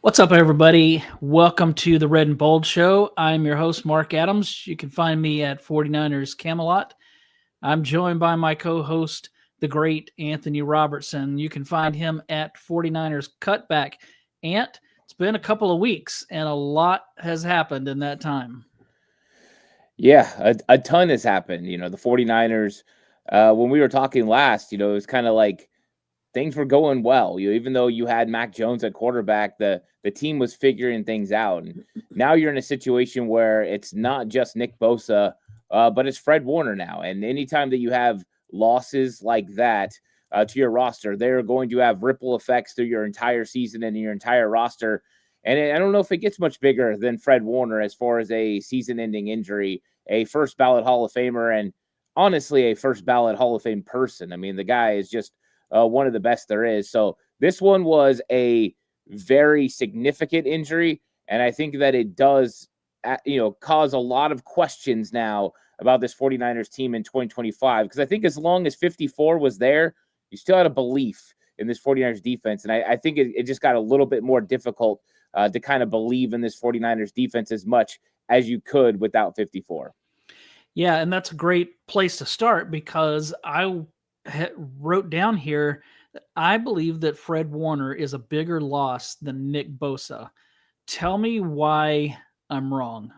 What's up, everybody? Welcome to the Red and Bold Show. I'm your host, Marc Adams. You can find me at 49ers Camelot. I'm joined by my co host, the great Anthony Robertson. You can find him at 49ers Cutback. Ant, it's been a couple of weeks, and a lot has happened in that time. Yeah, a ton has happened. The 49ers, when we were talking last, it was kind of like things were going well. Even though you had Mac Jones at quarterback, the team was figuring things out. And now you're in a situation where it's not just Nick Bosa, but it's Fred Warner now. And anytime that you have losses like that to your roster, they're going to have ripple effects through your entire season and your entire roster. And I don't know if it gets much bigger than Fred Warner as far as a season-ending injury, a first ballot Hall of Famer, and honestly, a first ballot Hall of Fame person. I mean, the guy is just one of the best there is. So this one was a very significant injury, and I think that it does, cause a lot of questions now about this 49ers team in 2025. Because I think as long as 54 was there, you still had a belief in this 49ers defense, and I think it just got a little bit more difficult to kind of believe in this 49ers defense as much as you could without 54. Yeah, and that's a great place to start because I wrote down here that I believe that Fred Warner is a bigger loss than Nick Bosa. Tell me why I'm wrong.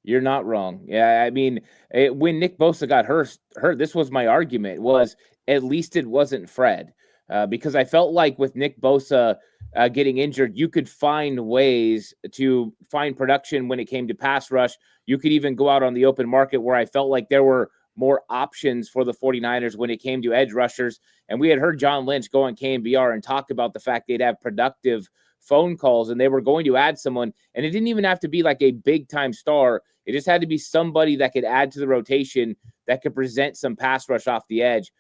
You're not wrong. Yeah, I mean, when Nick Bosa got hurt, this was my argument, was at least it wasn't Fred. Because I felt like with Nick Bosa getting injured, you could find ways to find production when it came to pass rush. You could even go out on the open market, where I felt like there were more options for the 49ers when it came to edge rushers. And we had heard John Lynch go on KNBR and talk about the fact they'd have productive phone calls and they were going to add someone. And it didn't even have to be like a big time star. It just had to be somebody that could add to the rotation, that could present some pass rush off the edge.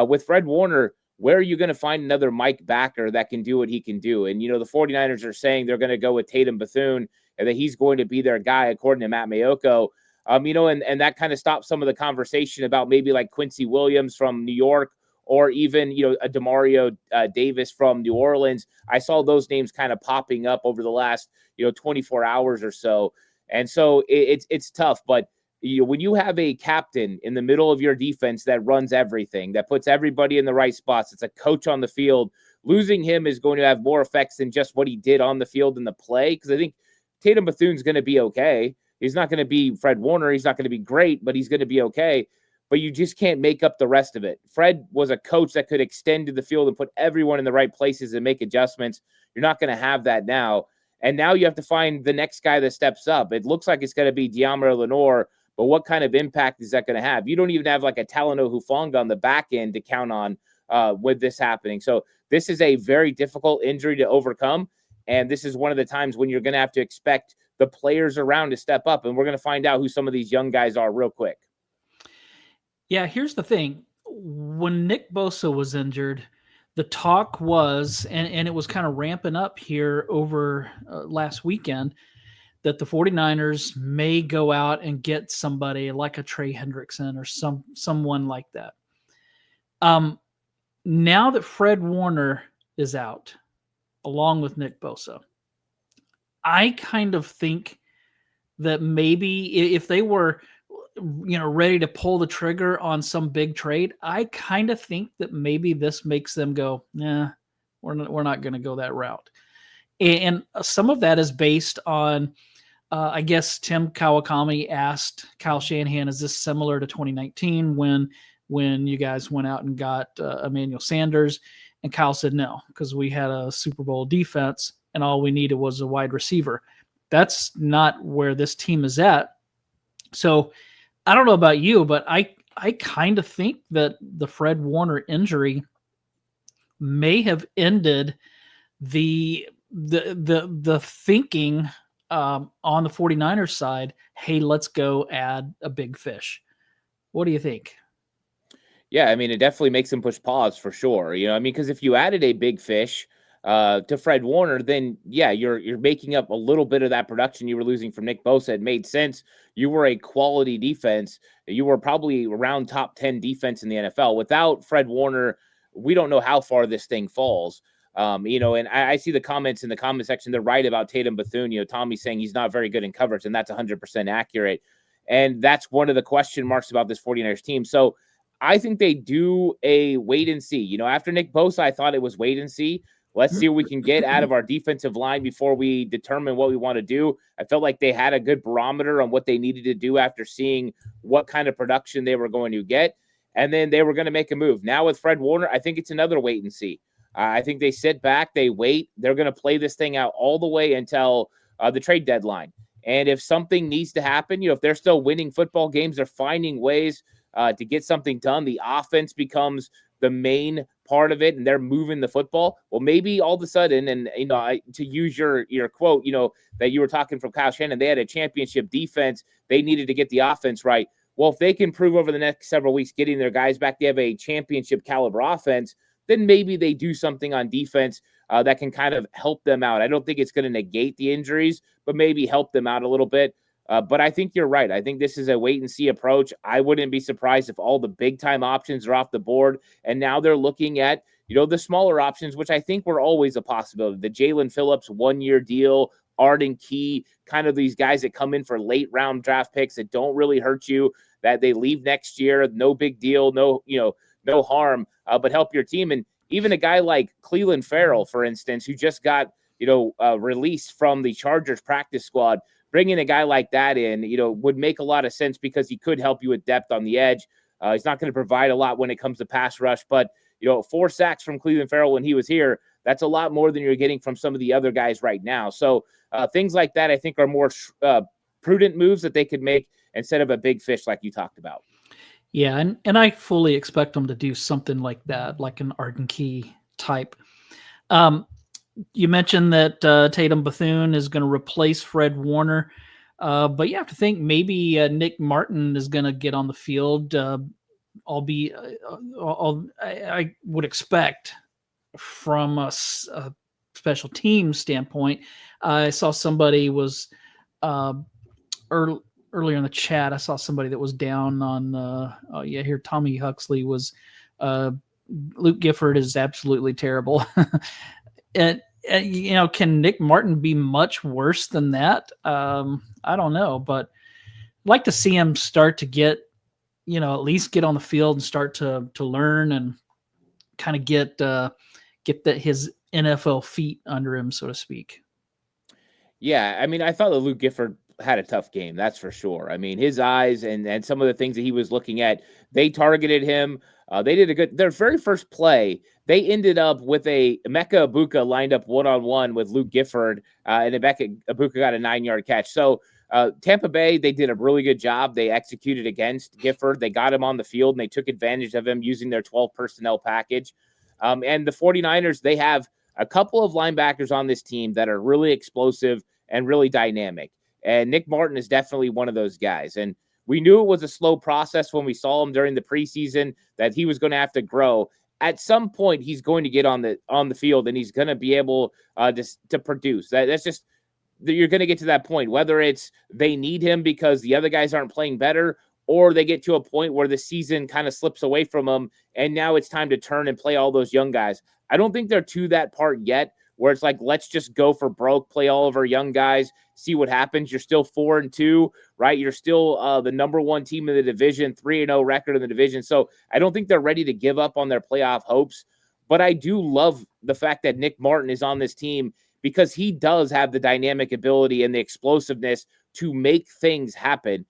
With Fred Warner, where are you going to find another Mike Backer that can do what he can do? And, the 49ers are saying they're going to go with Tatum Bethune and that he's going to be their guy, according to Matt Mayoko. And that kind of stops some of the conversation about maybe like Quincy Williams from New York, or even, a DeMario Davis from New Orleans. I saw those names kind of popping up over the last, 24 hours or so. And so it's tough, but when you have a captain in the middle of your defense that runs everything, that puts everybody in the right spots, it's a coach on the field, losing him is going to have more effects than just what he did on the field in the play. Because I think Tatum Bethune's going to be okay. He's not going to be Fred Warner. He's not going to be great, but he's going to be okay. But you just can't make up the rest of it. Fred was a coach that could extend to the field and put everyone in the right places and make adjustments. You're not going to have that now. And now you have to find the next guy that steps up. It looks like it's going to be Deommodore Lenoir, but what kind of impact is that going to have? You don't even have like a Talanoa Hufanga on the back end to count on with this happening. So this is a very difficult injury to overcome. And this is one of the times when you're going to have to expect the players around to step up. And we're going to find out who some of these young guys are real quick. Yeah, here's the thing. When Nick Bosa was injured, the talk was, and it was kind of ramping up here over last weekend, that the 49ers may go out and get somebody like a Trey Hendrickson or someone like that. Now that Fred Warner is out, along with Nick Bosa, I kind of think that maybe if they were ready to pull the trigger on some big trade, I kind of think that maybe this makes them go, nah, we're not going to go that route. And some of that is based on, I guess Tim Kawakami asked Kyle Shanahan, is this similar to 2019 when you guys went out and got Emmanuel Sanders? And Kyle said no, because we had a Super Bowl defense and all we needed was a wide receiver. That's not where this team is at. So I don't know about you, but I kind of think that the Fred Warner injury may have ended the thinking on the 49ers side, hey, let's go add a big fish. What do you think? Yeah, I mean, it definitely makes them push pause for sure. Because if you added a big fish to Fred Warner, then yeah, you're making up a little bit of that production you were losing from Nick Bosa. It made sense. You were a quality defense. You were probably around top 10 defense in the NFL. Without Fred Warner, we don't know how far this thing falls. And I see the comments in the comment section. They're right about Tatum Bethune. Tommy's saying he's not very good in coverage, and that's 100% accurate. And that's one of the question marks about this 49ers team. So I think they do a wait and see. After Nick Bosa, I thought it was wait and see. Let's see what we can get out of our defensive line before we determine what we want to do. I felt like they had a good barometer on what they needed to do after seeing what kind of production they were going to get. And then they were going to make a move. Now with Fred Warner, I think it's another wait and see. I think they sit back, they wait. They're going to play this thing out all the way until the trade deadline. And if something needs to happen, if they're still winning football games, they're finding ways to get something done. The offense becomes the main part of it, and they're moving the football. Well, maybe all of a sudden, and to use your quote, that you were talking from Kyle Shanahan, they had a championship defense. They needed to get the offense right. Well, if they can prove over the next several weeks getting their guys back, they have a championship caliber offense, then maybe they do something on defense that can kind of help them out. I don't think it's going to negate the injuries, but maybe help them out a little bit. But I think you're right. I think this is a wait-and-see approach. I wouldn't be surprised if all the big-time options are off the board, and now they're looking at, the smaller options, which I think were always a possibility. The Jalen Phillips one-year deal, Arden Key, kind of these guys that come in for late-round draft picks that don't really hurt you, that they leave next year, no big deal, no harm, but help your team. And even a guy like Cleveland Farrell, for instance, who just got, released from the Chargers practice squad, bringing a guy like that in, would make a lot of sense because he could help you with depth on the edge. He's not going to provide a lot when it comes to pass rush, but, 4 sacks from Cleveland Farrell when he was here, that's a lot more than you're getting from some of the other guys right now. So things like that, I think, are more prudent moves that they could make instead of a big fish like you talked about. Yeah, and I fully expect them to do something like that, like an Arden Key type. You mentioned that Tatum Bethune is going to replace Fred Warner, but you have to think maybe Nick Martin is going to get on the field. I would expect from a special team standpoint. I saw somebody was earlier in the chat. I saw somebody that was down on. Here Tommy Huxley was. Luke Gifford is absolutely terrible. And can Nick Martin be much worse than that? I don't know, but I'd like to see him start to get, at least get on the field and start to learn and kind of get his NFL feet under him, so to speak. Yeah, I mean, I thought that Luke Gifford had a tough game, that's for sure. I mean, his eyes and some of the things that he was looking at, they targeted him. They did their very first play, they ended up with a Emeka Egbuka lined up one-on-one with Luke Gifford, and Emeka Egbuka got a 9-yard catch. So Tampa Bay, they did a really good job. They executed against Gifford. They got him on the field, and they took advantage of him using their 12 personnel package. And the 49ers, they have a couple of linebackers on this team that are really explosive and really dynamic. And Nick Martin is definitely one of those guys. And we knew it was a slow process when we saw him during the preseason, that he was going to have to grow. At some point, he's going to get on the field, and he's going to be able to produce. That's just, you're going to get to that point, whether it's they need him because the other guys aren't playing better, or they get to a point where the season kind of slips away from them, and now it's time to turn and play all those young guys. I don't think they're to that part yet, where it's like, let's just go for broke, play all of our young guys, see what happens. You're still 4-2, right? You're still the number 1 team in the division, 3-0 record in the division. So I don't think they're ready to give up on their playoff hopes. But I do love the fact that Nick Martin is on this team, because he does have the dynamic ability and the explosiveness to make things happen.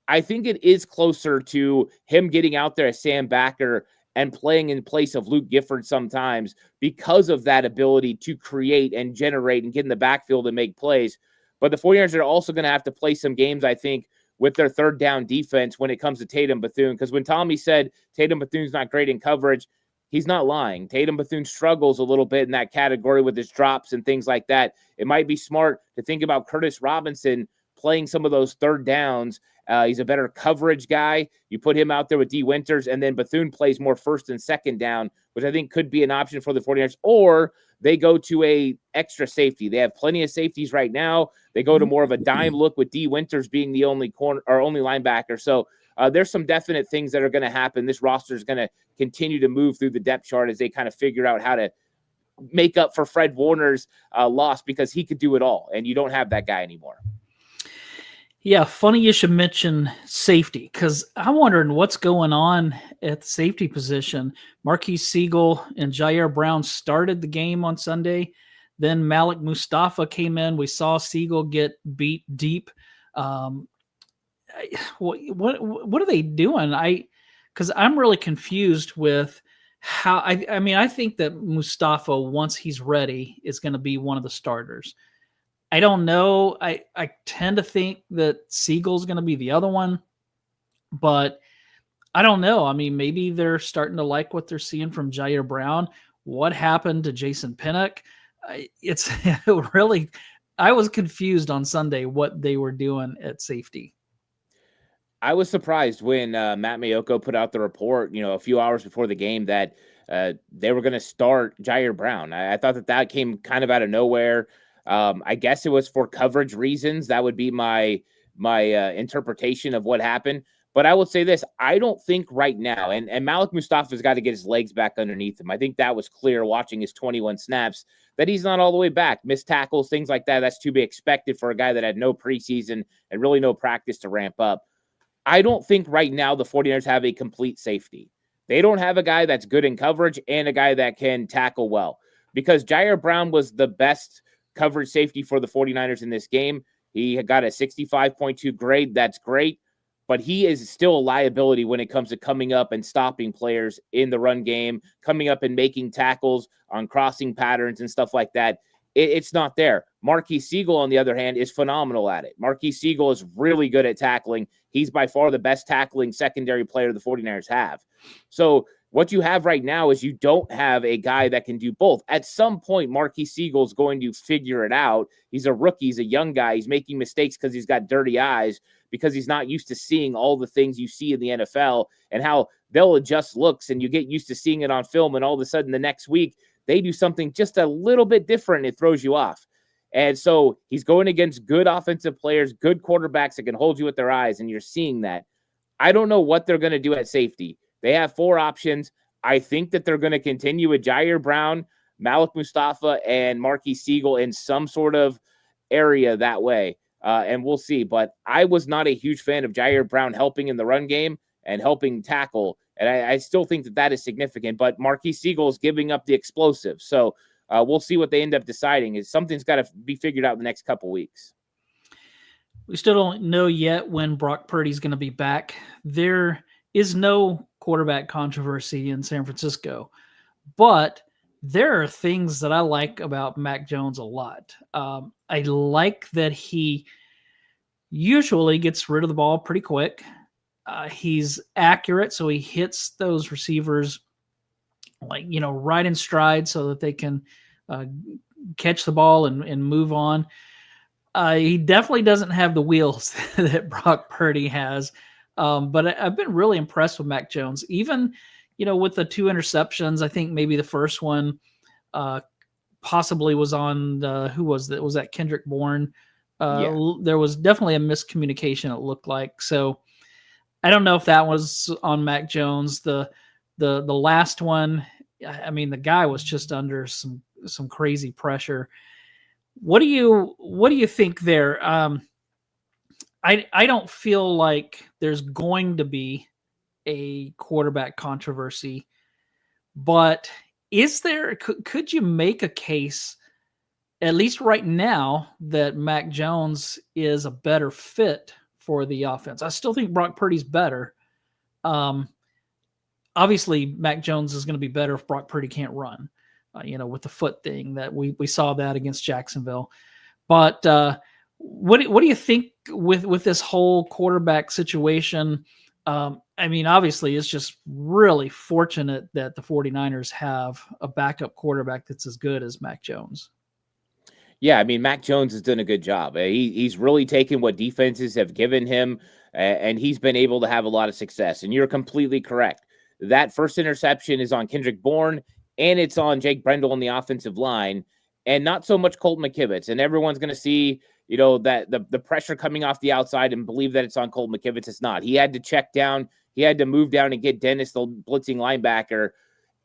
I think it is closer to him getting out there as Sam Backer and playing in place of Luke Gifford sometimes, because of that ability to create and generate and get in the backfield and make plays. But the 49ers are also going to have to play some games, I think, with their third down defense when it comes to Tatum Bethune. Because when Tommy said Tatum Bethune's not great in coverage, he's not lying. Tatum Bethune struggles a little bit in that category with his drops and things like that. It might be smart to think about Curtis Robinson playing some of those third downs. He's a better coverage guy. You put him out there with D. Winters, and then Bethune plays more first and second down, which I think could be an option for the 49ers. Or they go to a extra safety. They have plenty of safeties right now. They go to more of a dime look with D. Winters being the only corner or only linebacker. So there's some definite things that are going to happen. This roster is going to continue to move through the depth chart as they kind of figure out how to make up for Fred Warner's loss, because he could do it all, and you don't have that guy anymore. Yeah, funny you should mention safety, because I'm wondering what's going on at the safety position. Marquise Siegel and Jair Brown started the game on Sunday. Then Malik Mustafa came in. We saw Siegel get beat deep. What are they doing? Because I'm really confused with how. I think that Mustafa, once he's ready, is going to be one of the starters. I don't know. I tend to think that Siegel's going to be the other one, but I don't know. I mean, maybe they're starting to like what they're seeing from Jair Brown. What happened to Jason Pinnock? It's really, I was confused on Sunday what they were doing at safety. I was surprised when Matt Mayoko put out the report, a few hours before the game, that they were going to start Jair Brown. I thought that came kind of out of nowhere. I guess it was for coverage reasons. That would be my interpretation of what happened. But I will say this: I don't think right now, and Malik Mustafa's got to get his legs back underneath him. I think that was clear watching his 21 snaps that he's not all the way back. Missed tackles, things like that. That's to be expected for a guy that had no preseason and really no practice to ramp up. I don't think right now the 49ers have a complete safety. They don't have a guy that's good in coverage and a guy that can tackle well, because Jair Brown was the best coverage safety for the 49ers in this game. He got a 65.2 grade. That's great, but he is still a liability when it comes to coming up and stopping players in the run game, coming up and making tackles on crossing patterns and stuff like that. It's not there. Marquise Siegel, on the other hand, is phenomenal at it. Marquise Siegel is really good at tackling. He's by far the best tackling secondary player the 49ers have. So what you have right now is you don't have a guy that can do both. At some point, Marquise Siegel is going to figure it out. He's a rookie. He's a young guy. He's making mistakes because he's got dirty eyes, because he's not used to seeing all the things you see in the NFL and how they'll adjust looks, and you get used to seeing it on film, and all of a sudden the next week they do something just a little bit different and it throws you off. And so he's going against good offensive players, good quarterbacks that can hold you with their eyes, and you're seeing that. I don't know what they're going to do at safety. They have 4 options. I think that they're going to continue with Jair Brown, Malik Mustafa, and Marquise Siegel in some sort of area that way. And we'll see. But I was not a huge fan of Jair Brown helping in the run game and helping tackle. And I still think that is significant. But Marquise Siegel is giving up the explosive. So we'll see what they end up deciding. Something's got to be figured out in the next couple weeks. We still don't know yet when Brock Purdy's going to be back. There is no quarterback controversy in San Francisco, but there are things that I like about Mac Jones a lot. I like that he usually gets rid of the ball pretty quick. He's accurate, so he hits those receivers right in stride so that they can catch the ball and move on. He definitely doesn't have the wheels that Brock Purdy has. But I've been really impressed with Mac Jones, even, with the 2 interceptions. I think maybe the first one possibly was on who was that? Was that Kendrick Bourne? Yeah. There was definitely a miscommunication, it looked like. So I don't know if that was on Mac Jones. The last one, I mean, the guy was just under some crazy pressure. What do you think there? I don't feel like there's going to be a quarterback controversy, but is there? Could you make a case, at least right now, that Mac Jones is a better fit for the offense? I still think Brock Purdy's better. Obviously, Mac Jones is going to be better if Brock Purdy can't run. With the foot thing that we saw that against Jacksonville, but. What do you think with this whole quarterback situation? I mean, obviously, it's just really fortunate that the 49ers have a backup quarterback that's as good as Mac Jones. Yeah, I mean, Mac Jones has done a good job. He's really taken what defenses have given him, and he's been able to have a lot of success. And you're completely correct. That first interception is on Kendrick Bourne, and it's on Jake Brendel on the offensive line, and not so much Colton McKivitz. And everyone's going to see that the pressure coming off the outside and believe that it's on Colton McKivitz. It's not. He had to check down. He had to move down and get Dennis, the blitzing linebacker.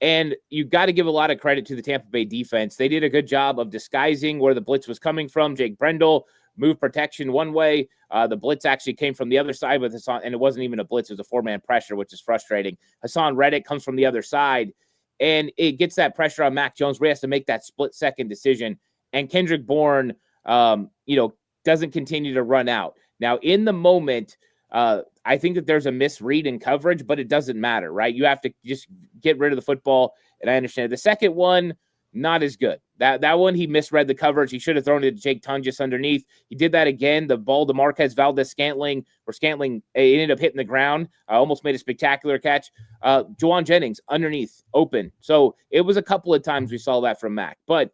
And you got to give a lot of credit to the Tampa Bay defense. They did a good job of disguising where the blitz was coming from. Jake Brendel moved protection one way. The blitz actually came from the other side with Hassan, and it wasn't even a blitz. It was a four-man pressure, which is frustrating. Hassan Reddick comes from the other side, and it gets that pressure on Mac Jones where he has to make that split-second decision. And Kendrick Bourne, doesn't continue to run out. Now, in the moment, I think that there's a misread in coverage, but it doesn't matter, right? You have to just get rid of the football, and I understand. The second one, not as good. That one, he misread the coverage. He should have thrown it to Jake Tungus underneath. He did that again. The ball to Marquez Valdez-Scantling, where Scantling ended up hitting the ground, almost made a spectacular catch. Juwan Jennings underneath, open. So it was a couple of times we saw that from Mac. But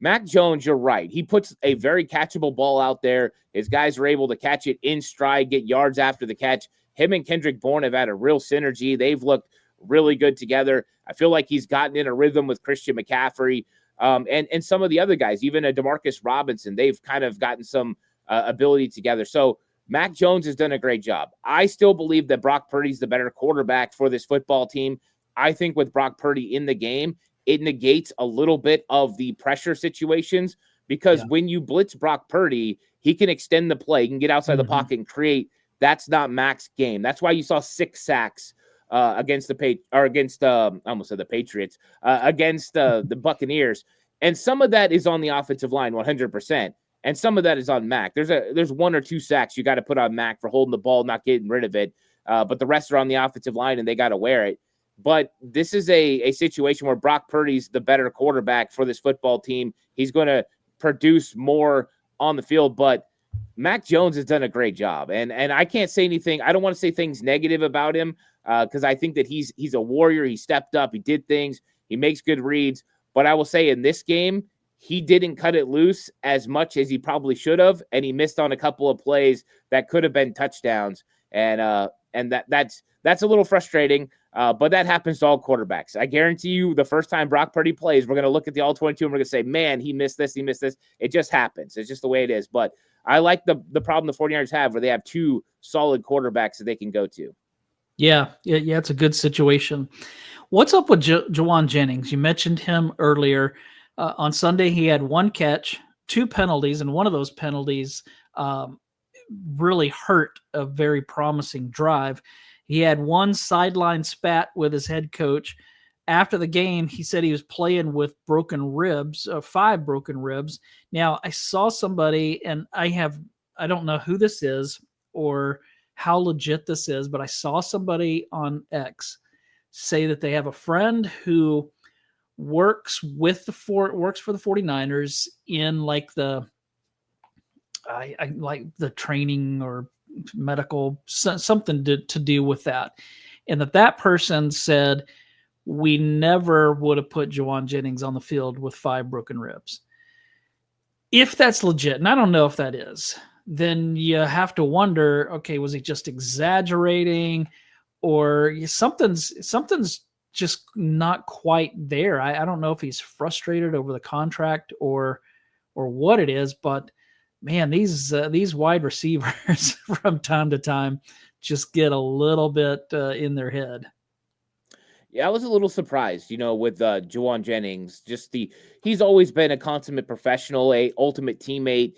Mac Jones, you're right. He puts a very catchable ball out there. His guys are able to catch it in stride, get yards after the catch. Him and Kendrick Bourne have had a real synergy. They've looked really good together. I feel like he's gotten in a rhythm with Christian McCaffrey and some of the other guys, even a DeMarcus Robinson. They've kind of gotten some ability together. So Mac Jones has done a great job. I still believe that Brock Purdy's the better quarterback for this football team. I think with Brock Purdy in the game, it negates a little bit of the pressure situations because when you blitz Brock Purdy, he can extend the play, he can get outside the pocket and create. That's not Mac's game. That's why you saw 6 sacks against the Patriots, against the Buccaneers. And some of that is on the offensive line, 100%. And some of that is on Mac. There's 1 or 2 sacks you got to put on Mac for holding the ball, not getting rid of it. But the rest are on the offensive line, and they got to wear it. But this is a situation where Brock Purdy's the better quarterback for this football team. He's going to produce more on the field, but Mac Jones has done a great job. And I can't say anything. I don't want to say things negative about him because I think that he's a warrior. He stepped up. He did things. He makes good reads. But I will say in this game, he didn't cut it loose as much as he probably should have, and he missed on a couple of plays that could have been touchdowns. And that's a little frustrating. But that happens to all quarterbacks. I guarantee you the first time Brock Purdy plays, we're going to look at the All-22 and we're going to say, man, he missed this, he missed this. It just happens. It's just the way it is. But I like the problem the 49ers have where they have 2 solid quarterbacks that they can go to. Yeah, it's a good situation. What's up with Juwan Jennings? You mentioned him earlier. On Sunday, he had 1 catch, 2 penalties, and one of those penalties really hurt a very promising drive. He had 1 sideline spat with his head coach. After the game, he said he was playing with broken ribs, 5 broken ribs. Now, I saw somebody, and I don't know who this is or how legit this is, but I saw somebody on X say that they have a friend who works for the 49ers in like the training or medical, something to do with that. And that person said, we never would have put Juwan Jennings on the field with 5 broken ribs. If that's legit, and I don't know if that is, then you have to wonder, okay, was he just exaggerating or something's just not quite there. I don't know if he's frustrated over the contract or what it is, but man, these wide receivers from time to time just get a little bit in their head. Yeah, I was a little surprised, with Juwan Jennings. He's always been a consummate professional, a ultimate teammate.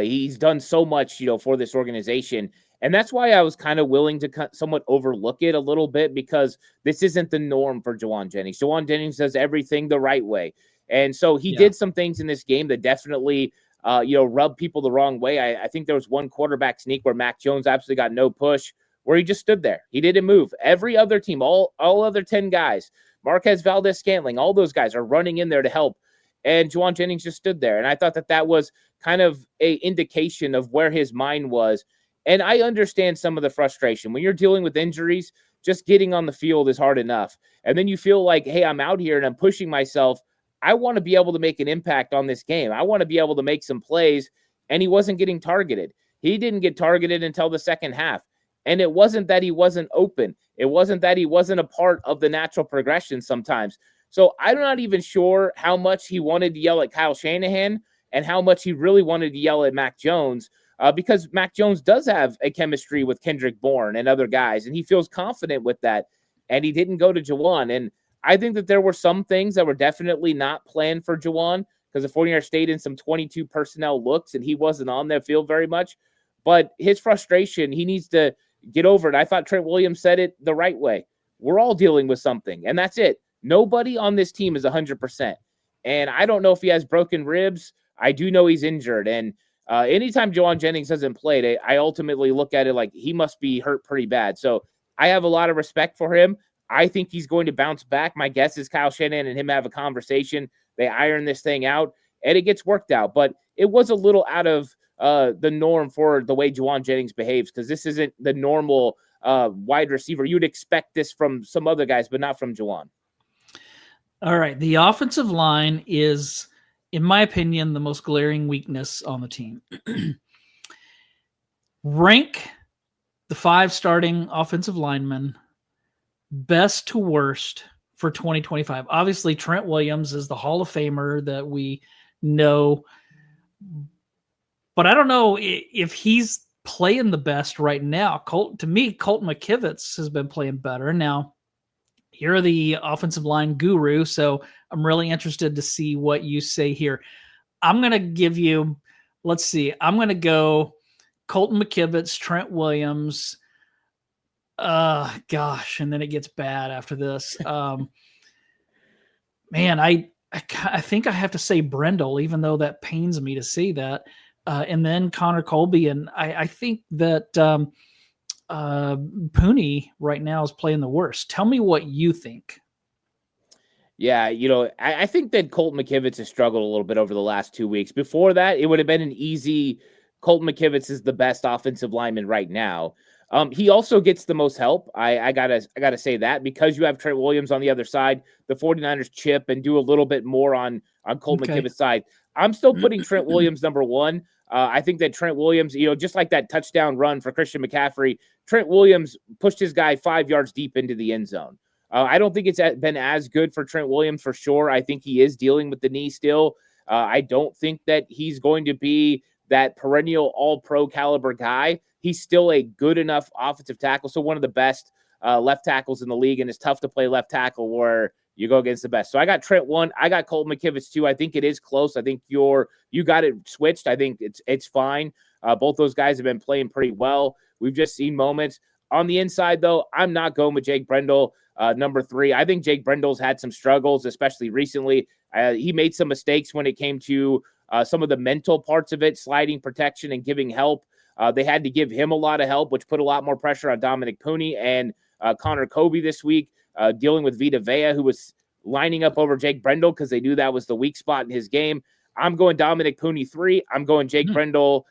He's done so much, for this organization. And that's why I was kind of willing to somewhat overlook it a little bit because this isn't the norm for Juwan Jennings. Juwan Jennings does everything the right way. And so he did some things in this game that definitely rubbed people the wrong way. I think there was one quarterback sneak where Mac Jones absolutely got no push, where he just stood there. He didn't move. Every other team, all other 10 guys, Marquez Valdez-Scantling, all those guys are running in there to help. And Juwan Jennings just stood there. And I thought that was kind of a indication of where his mind was. And I understand some of the frustration. When you're dealing with injuries, just getting on the field is hard enough. And then you feel like, hey, I'm out here and I'm pushing myself. I want to be able to make an impact on this game. I want to be able to make some plays. And he wasn't getting targeted. He didn't get targeted until the second half. And it wasn't that he wasn't open. It wasn't that he wasn't a part of the natural progression sometimes. So I'm not even sure how much he wanted to yell at Kyle Shanahan and how much he really wanted to yell at Mac Jones. Because Mac Jones does have a chemistry with Kendrick Bourne and other guys, and he feels confident with that. And he didn't go to Juwan. And I think that there were some things that were definitely not planned for Juwan because the 49ers stayed in some 22 personnel looks and he wasn't on that field very much. But his frustration, he needs to get over it. I thought Trent Williams said it the right way. We're all dealing with something, and that's it. Nobody on this team is 100%. And I don't know if he has broken ribs. I do know he's injured. And anytime Juwan Jennings hasn't played, I ultimately look at it like he must be hurt pretty bad. So I have a lot of respect for him. I think he's going to bounce back. My guess is Kyle Shanahan and him have a conversation. They iron this thing out, and it gets worked out. But it was a little out of the norm for the way Juwan Jennings behaves because this isn't the normal wide receiver. You'd expect this from some other guys, but not from Juwan. All right. The offensive line is, in my opinion, the most glaring weakness on the team. Rank the 5 starting offensive linemen best to worst for 2025. Obviously, Trent Williams is the Hall of Famer that we know, but I don't know if he's playing the best right now. To me, Colton McKivitz has been playing better. Now, you're the offensive line guru, so I'm really interested to see what you say here. I'm going to give you, let's see, I'm going to go Colton McKivitz, Trent Williams. Gosh, and then it gets bad after this. Man, I think I have to say Brendel, even though that pains me to say that. And then Connor Colby, and I think that Pooney right now is playing the worst. Tell me what you think. Yeah, I think that Colton McKivitz has struggled a little bit over the last 2 weeks. Before that, it would have been an easy Colton McKivitz is the best offensive lineman right now. He also gets the most help. I gotta say that because you have Trent Williams on the other side, the 49ers chip and do a little bit more on Colton McKivitz's side. I'm still putting Trent Williams number one. I think that Trent Williams, just like that touchdown run for Christian McCaffrey, Trent Williams pushed his guy 5 yards deep into the end zone. I don't think it's been as good for Trent Williams for sure. I think he is dealing with the knee still. I don't think that he's going to be that perennial all-pro caliber guy. He's still a good enough offensive tackle. So one of the best left tackles in the league, and it's tough to play left tackle where you go against the best. So I got Trent 1. I got Colton McKivitz 2. I think it is close. I think you got it switched. I think it's fine. Both those guys have been playing pretty well. We've just seen moments. On the inside, though, I'm not going with Jake Brendel, number 3. I think Jake Brendel's had some struggles, especially recently. He made some mistakes when it came to some of the mental parts of it, sliding protection and giving help. They had to give him a lot of help, which put a lot more pressure on Dominic Pooney and Connor Colby this week, dealing with Vita Vea, who was lining up over Jake Brendel because they knew that was the weak spot in his game. I'm going Dominic Pooney 3. I'm going Jake Brendel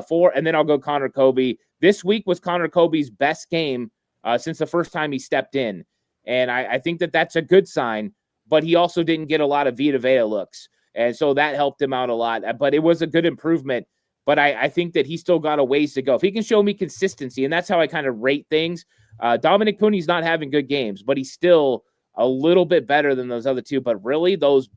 4, and then I'll go Connor Colby. This week was Connor Colby's best game since the first time he stepped in. And I think that that's a good sign, but he also didn't get a lot of Vita Vea looks. And so that helped him out a lot. But it was a good improvement. But I think that he's still got a ways to go. If he can show me consistency, and that's how I kind of rate things. Dominic Pooney's not having good games, but he's still a little bit better than those other two. But really, those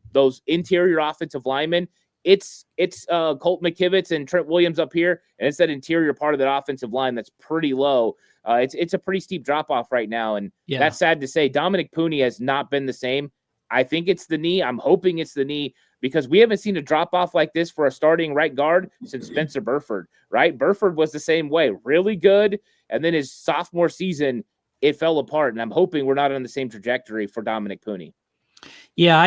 interior offensive linemen, it's Colt McKivitz and Trent Williams up here, and it's that interior part of that offensive line that's pretty low. It's a pretty steep drop-off right now, and that's sad to say. Dominic Pooney has not been the same. I think it's the knee. I'm hoping it's the knee because we haven't seen a drop-off like this for a starting right guard since Spencer Burford, right? Burford was the same way, really good, and then his sophomore season, it fell apart, and I'm hoping we're not on the same trajectory for Dominic Pooney. Yeah,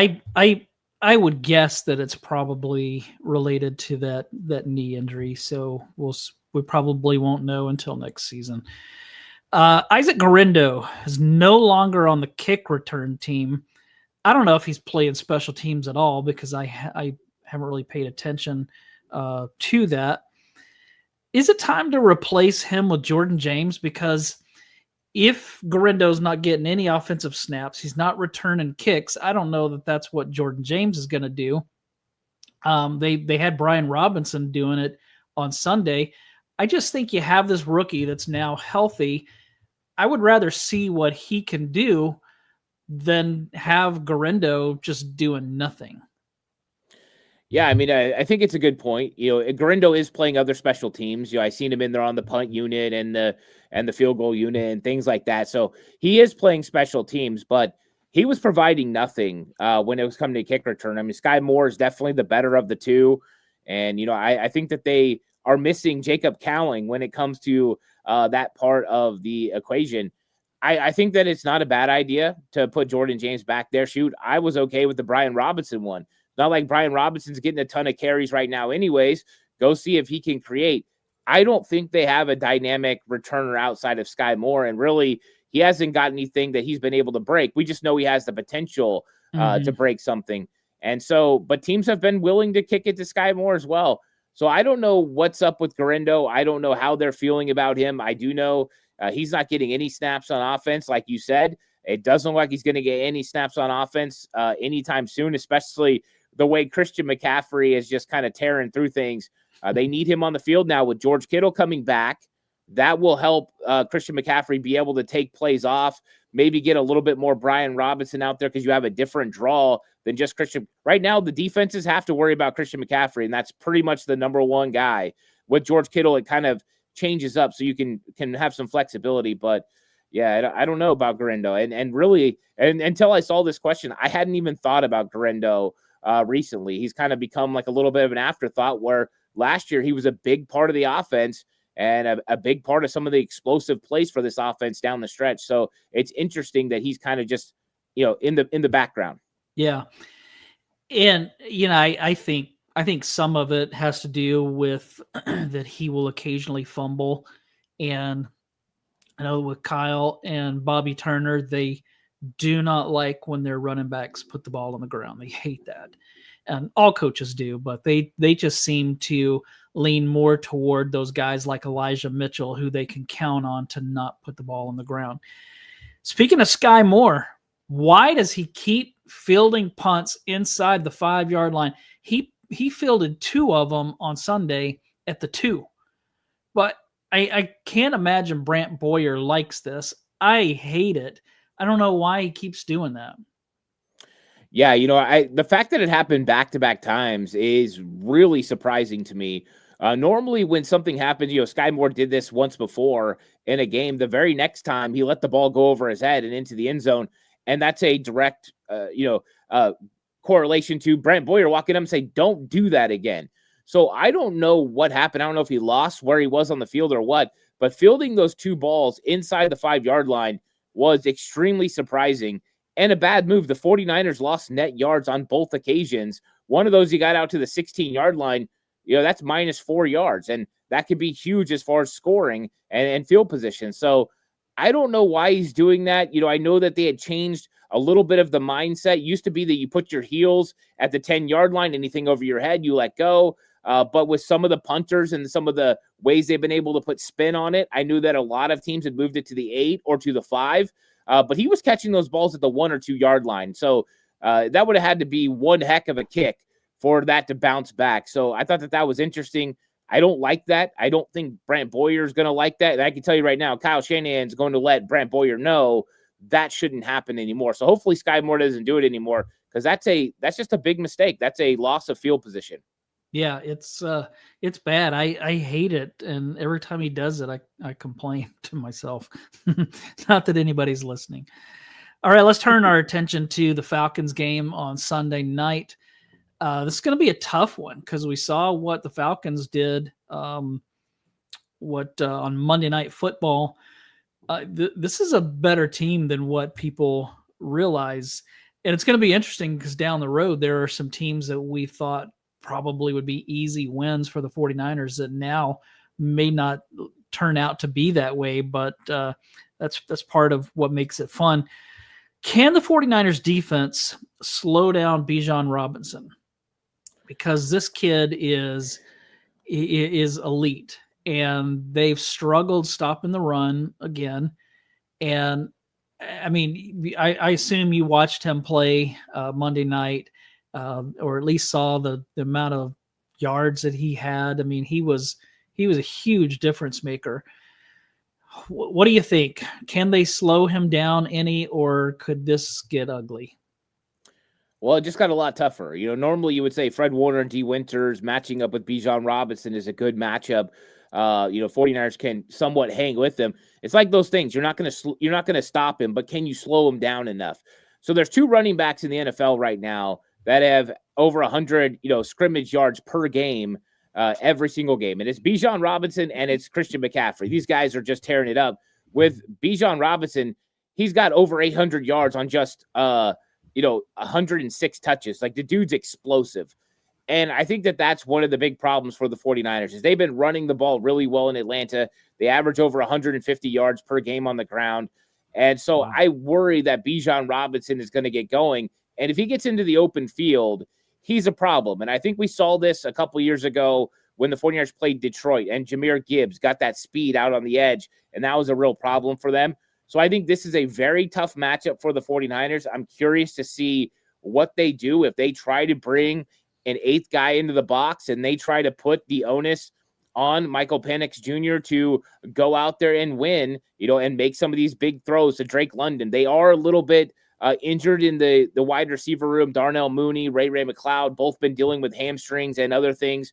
I would guess that it's probably related to that knee injury, so we probably won't know until next season. Isaac Guerendo is no longer on the kick return team. I don't know if he's playing special teams at all because I haven't really paid attention to that. Is it time to replace him with Jordan James? Because if Guerendo's not getting any offensive snaps, he's not returning kicks, I don't know that that's what Jordan James is going to do. They had Brian Robinson doing it on Sunday. I just think you have this rookie that's now healthy. I would rather see what he can do than have Guerendo just doing nothing. Yeah, I mean, I think it's a good point. Guerendo is playing other special teams. I've seen him in there on the punt unit and the field goal unit and things like that. So he is playing special teams, but he was providing nothing when it was coming to kick return. I mean, Sky Moore is definitely the better of the two. And, I think that they are missing Jacob Cowling when it comes to that part of the equation. I think that it's not a bad idea to put Jordan James back there. Shoot, I was okay with the Brian Robinson one. Not like Brian Robinson's getting a ton of carries right now anyways. Go see if he can create. I don't think they have a dynamic returner outside of Sky Moore, and really he hasn't got anything that he's been able to break. We just know he has the potential to break something. And so, but teams have been willing to kick it to Sky Moore as well. So I don't know what's up with Garindo. I don't know how they're feeling about him. I do know he's not getting any snaps on offense, like you said. It doesn't look like he's going to get any snaps on offense anytime soon, especially the way Christian McCaffrey is just kind of tearing through things. They need him on the field now with George Kittle coming back. That will help Christian McCaffrey be able to take plays off, maybe get a little bit more Brian Robinson out there because you have a different draw than just Christian. Right now, the defenses have to worry about Christian McCaffrey, and that's pretty much the number one guy. With George Kittle, it kind of changes up so you can have some flexibility. But, yeah, I don't know about Garindo. And really, until I saw this question, I hadn't even thought about Garindo recently. He's kind of become like a little bit of an afterthought where last year he was a big part of the offense and a big part of some of the explosive plays for this offense down the stretch. So it's interesting that he's kind of just, in the background. Yeah. And, I think some of it has to do with that he will occasionally fumble. And I know with Kyle and Bobby Turner, they do not like when their running backs put the ball on the ground. They hate that. And all coaches do, but they just seem to lean more toward those guys like Elijah Mitchell, who they can count on to not put the ball on the ground. Speaking of Sky Moore, why does he keep fielding punts inside the 5-yard line? He fielded 2 of them on Sunday at the 2. But I can't imagine Brant Boyer likes this. I hate it. I don't know why he keeps doing that. Yeah, the fact that it happened back-to-back times is really surprising to me. Normally when something happens, Sky Moore did this once before in a game. The very next time he let the ball go over his head and into the end zone. And that's a direct, correlation to Brant Boyer walking up and say, don't do that again. So I don't know what happened. I don't know if he lost where he was on the field or what, but fielding those 2 balls inside the 5-yard line was extremely surprising and a bad move. The 49ers lost net yards on both occasions. One of those, he got out to the 16-yard line. That's minus 4 yards, and that could be huge as far as scoring and field position. So I don't know why he's doing that. I know that they had changed a little bit of the mindset. It used to be that you put your heels at the 10-yard line, anything over your head, you let go. But with some of the punters and some of the ways they've been able to put spin on it, I knew that a lot of teams had moved it to the 8 or to the 5. But he was catching those balls at the 1 or 2 yard line. So that would have had to be one heck of a kick for that to bounce back. So I thought that was interesting. I don't like that. I don't think Brant Boyer is going to like that. And I can tell you right now, Kyle Shanahan's going to let Brant Boyer know that shouldn't happen anymore. So hopefully Sky Moore doesn't do it anymore, because that's just a big mistake. That's a loss of field position. Yeah, it's bad. I hate it. And every time he does it, I complain to myself. Not that anybody's listening. All right, let's turn our attention to the Falcons game on Sunday night. This is going to be a tough one because we saw what the Falcons did on Monday Night Football. This is a better team than what people realize. And it's going to be interesting because down the road, there are some teams that we thought probably would be easy wins for the 49ers that now may not turn out to be that way, but that's part of what makes it fun. Can the 49ers defense slow down Bijan Robinson? Because this kid is elite, and they've struggled stopping the run again. And I mean, I assume you watched him play Monday night, or at least saw the amount of yards that he had. I mean, he was a huge difference maker. What do you think? Can they slow him down any, or could this get ugly? Well, it just got a lot tougher. Normally you would say Fred Warner and D. Winters matching up with Bijan Robinson is a good matchup. 49ers can somewhat hang with them. It's like those things. You're not going to stop him, but can you slow him down enough? So there's 2 running backs in the NFL right now that have over 100, scrimmage yards per game every single game. And it's Bijan Robinson and it's Christian McCaffrey. These guys are just tearing it up. With Bijan Robinson, he's got over 800 yards on just 106 touches. Like, the dude's explosive. And I think that that's one of the big problems for the 49ers is they've been running the ball really well in Atlanta. They average over 150 yards per game on the ground. And so I worry that Bijan Robinson is going to get going. And if he gets into the open field, he's a problem. And I think we saw this a couple years ago when the 49ers played Detroit and Jahmyr Gibbs got that speed out on the edge. And that was a real problem for them. So I think this is a very tough matchup for the 49ers. I'm curious to see what they do if they try to bring an 8th guy into the box and they try to put the onus on Michael Penix Jr. to go out there and win, and make some of these big throws to Drake London. They are a little bit injured in the wide receiver room. Darnell Mooney, Ray McLeod, both been dealing with hamstrings and other things.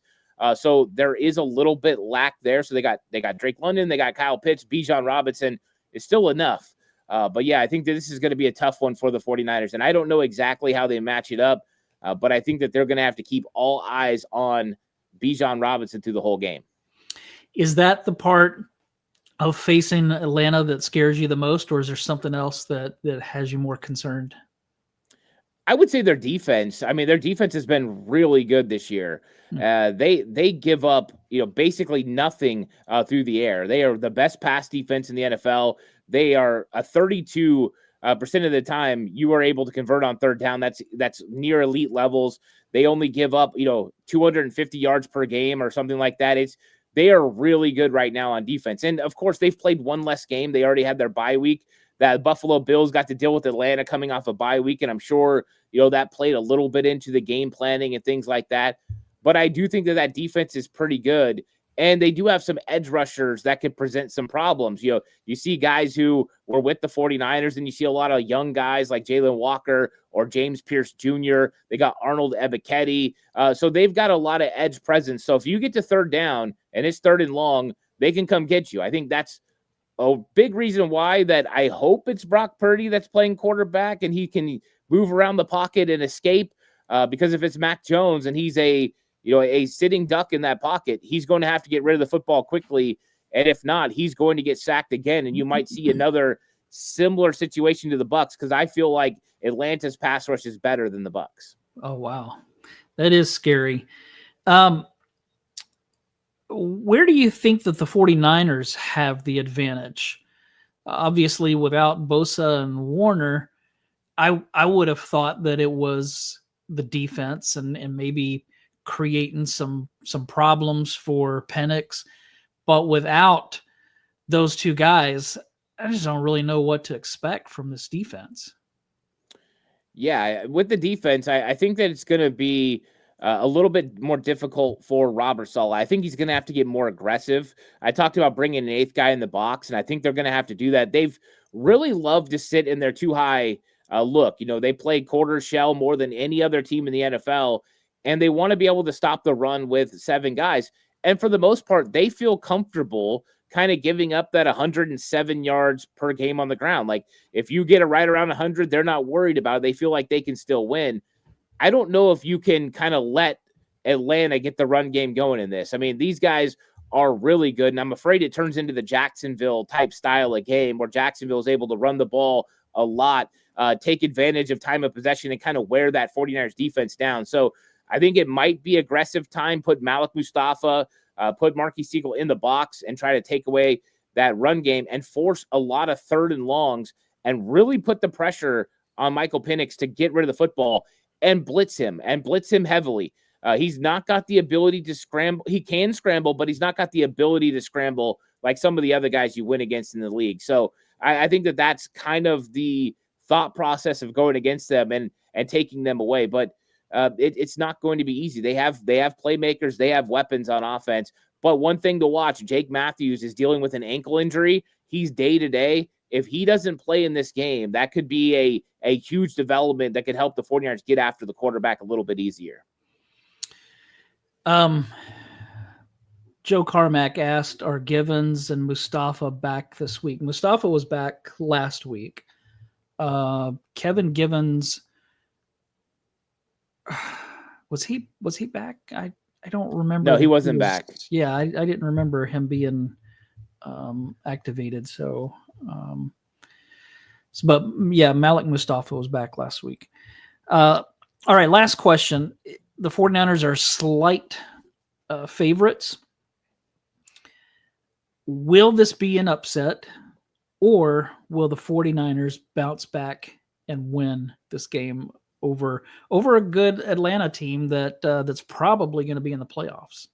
So there is a little bit lack there. So they got Drake London, they got Kyle Pitts, Bijan Robinson is still enough. But yeah, I think that this is going to be a tough one for the 49ers. And I don't know exactly how they match it up. But I think that they're going to have to keep all eyes on Bijan Robinson through the whole game. Is that the part of facing Atlanta that scares you the most, or is there something else that has you more concerned? I would say their defense. I mean, their defense has been really good this year. They give up, basically nothing through the air. They are the best pass defense in the NFL. They are a 32% of the time you are able to convert on third down. That's near elite levels. They only give up, 250 yards per game or something like that. They are really good right now on defense. And of course, they've played one less game. They already had their bye week. That Buffalo Bills got to deal with Atlanta coming off a bye week. And I'm sure, that played a little bit into the game planning and things like that. But I do think that defense is pretty good. And they do have some edge rushers that could present some problems. You see guys who were with the 49ers, and you see a lot of young guys like Jalen Walker or James Pierce Jr. They got Arnold Ebiketie. So they've got a lot of edge presence. So if you get to third down and it's 3rd and long, they can come get you. I think that's a big reason why that I hope it's Brock Purdy that's playing quarterback and he can move around the pocket and escape. Because if it's Mac Jones and he's a sitting duck in that pocket, he's going to have to get rid of the football quickly. And if not, he's going to get sacked again. And you might see another similar situation to the Bucs, because I feel like Atlanta's pass rush is better than the Bucs. Oh, wow. That is scary. Where do you think that the 49ers have the advantage? Obviously, without Bosa and Warner, I would have thought that it was the defense and maybe creating some problems for Penix. But without those 2 guys, I just don't really know what to expect from this defense. Yeah, with the defense, I think that it's going to be a little bit more difficult for Robert Saleh. I think he's going to have to get more aggressive. I talked about bringing an 8th guy in the box, and I think they're going to have to do that. They've really loved to sit in their too high look. They play quarter shell more than any other team in the NFL, and they want to be able to stop the run with 7 guys. And for the most part, they feel comfortable kind of giving up that 107 yards per game on the ground. Like, if you get it right around 100, they're not worried about it. They feel like they can still win. I don't know if you can kind of let Atlanta get the run game going in this. I mean, these guys are really good, and I'm afraid it turns into the Jacksonville type style of game where Jacksonville is able to run the ball a lot, take advantage of time of possession, and kind of wear that 49ers defense down. So I think it might be aggressive time, put Malik Mustafa, put Marquis Siegel in the box and try to take away that run game and force a lot of 3rd and longs and really put the pressure on Michael Penix to get rid of the football and blitz him heavily. He's not got the ability to scramble. He can scramble, but he's not got the ability to scramble like some of the other guys you win against in the league. So I think that that's kind of the thought process of going against them and taking them away. But it's not going to be easy. They have playmakers. They have weapons on offense. But one thing to watch, Jake Matthews is dealing with an ankle injury. He's day-to-day. If he doesn't play in this game, that could be a huge development that could help the 49ers get after the quarterback a little bit easier. Joe Carmack asked, are Givens and Mustafa back this week? Mustafa was back last week. Kevin Givens, was he back? I don't remember. No, he wasn't back. Yeah, I didn't remember him being activated. So, but yeah, Malik Mustafa was back last week. All right, last question. The 49ers are slight favorites. Will this be an upset, or will the 49ers bounce back and win this game over a good Atlanta team that's probably going to be in the playoffs?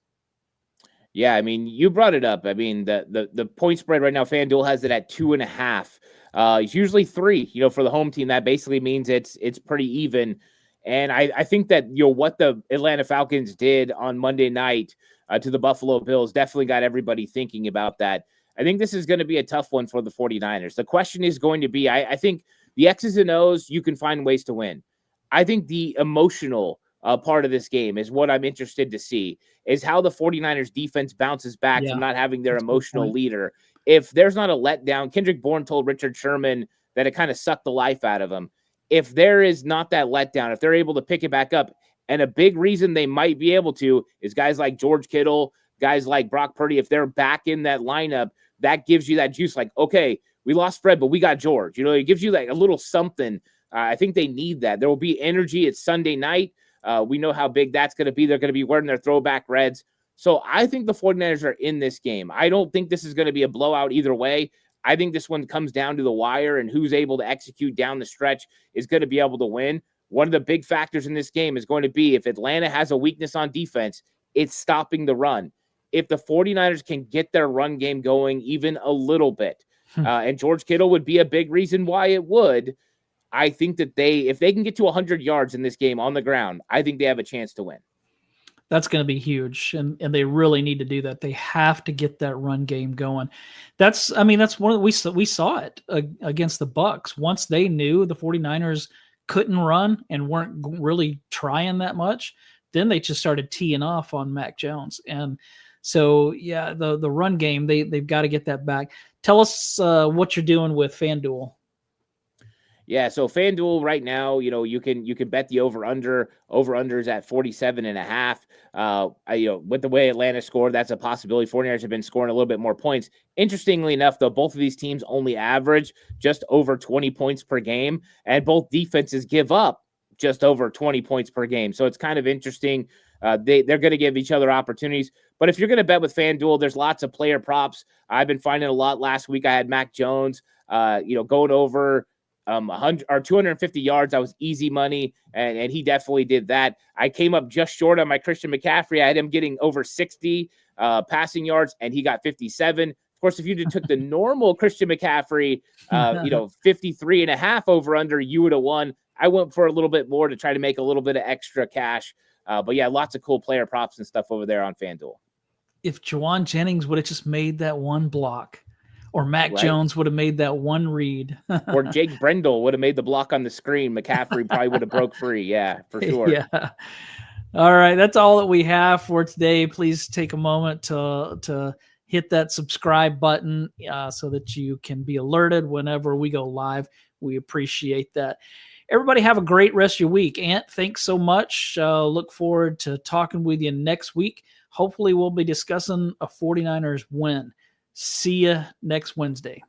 Yeah, I mean, you brought it up. I mean, the point spread right now, FanDuel has it at 2.5. It's usually 3, for the home team. That basically means it's pretty even. And I think that, what the Atlanta Falcons did on Monday night to the Buffalo Bills definitely got everybody thinking about that. I think this is going to be a tough one for the 49ers. The question is going to be, I think the X's and O's, you can find ways to win. I think the emotional part of this game is what I'm interested to see, is how the 49ers defense bounces back from not having their emotional leader. If there's not a letdown, Kendrick Bourne told Richard Sherman that it kind of sucked the life out of him. If there is not that letdown, if they're able to pick it back up, and a big reason they might be able to is guys like George Kittle, guys like Brock Purdy, if they're back in that lineup, that gives you that juice. Like, okay, we lost Fred, but we got George. It gives you like a little something. I think they need that. There will be energy. It's Sunday night. We know how big that's going to be. They're going to be wearing their throwback reds. So I think the 49ers are in this game. I don't think this is going to be a blowout either way. I think this one comes down to the wire, and who's able to execute down the stretch is going to be able to win. One of the big factors in this game is going to be, if Atlanta has a weakness on defense, it's stopping the run. If the 49ers can get their run game going even a little bit, and George Kittle would be a big reason why it would, I think that if they can get to 100 yards in this game on the ground, I think they have a chance to win. That's going to be huge, and they really need to do that. They have to get that run game going. That's one of we saw it against the Bucs. Once they knew the 49ers couldn't run and weren't really trying that much, then they just started teeing off on Mac Jones. And so, yeah, the run game, they've got to get that back. Tell us what you're doing with FanDuel. Yeah, so FanDuel right now, you can bet the over-under. Over-under is at 47.5. With the way Atlanta scored, that's a possibility. 49ers have been scoring a little bit more points. Interestingly enough, though, both of these teams only average just over 20 points per game, and both defenses give up just over 20 points per game. So it's kind of interesting. They're going to give each other opportunities. But if you're going to bet with FanDuel, there's lots of player props. I've been finding a lot. Last week I had Mac Jones, going over 100 or 250 yards. That was easy money, and he definitely did that. I came up just short on my Christian McCaffrey. I had him getting over 60 passing yards, and he got 57. Of course, if you just took the normal Christian McCaffrey, 53.5 over under, you would have won. I went for a little bit more to try to make a little bit of extra cash. But yeah, lots of cool player props and stuff over there on FanDuel. If Juwan Jennings would have just made that one block, or Mac Jones would have made that one read, or Jake Brendel would have made the block on the screen, McCaffrey probably would have broke free. Yeah, for sure. Yeah. All right, that's all that we have for today. Please take a moment to hit that subscribe button so that you can be alerted whenever we go live. We appreciate that. Everybody have a great rest of your week. Ant, thanks so much. Look forward to talking with you next week. Hopefully we'll be discussing a 49ers win. See you next Wednesday.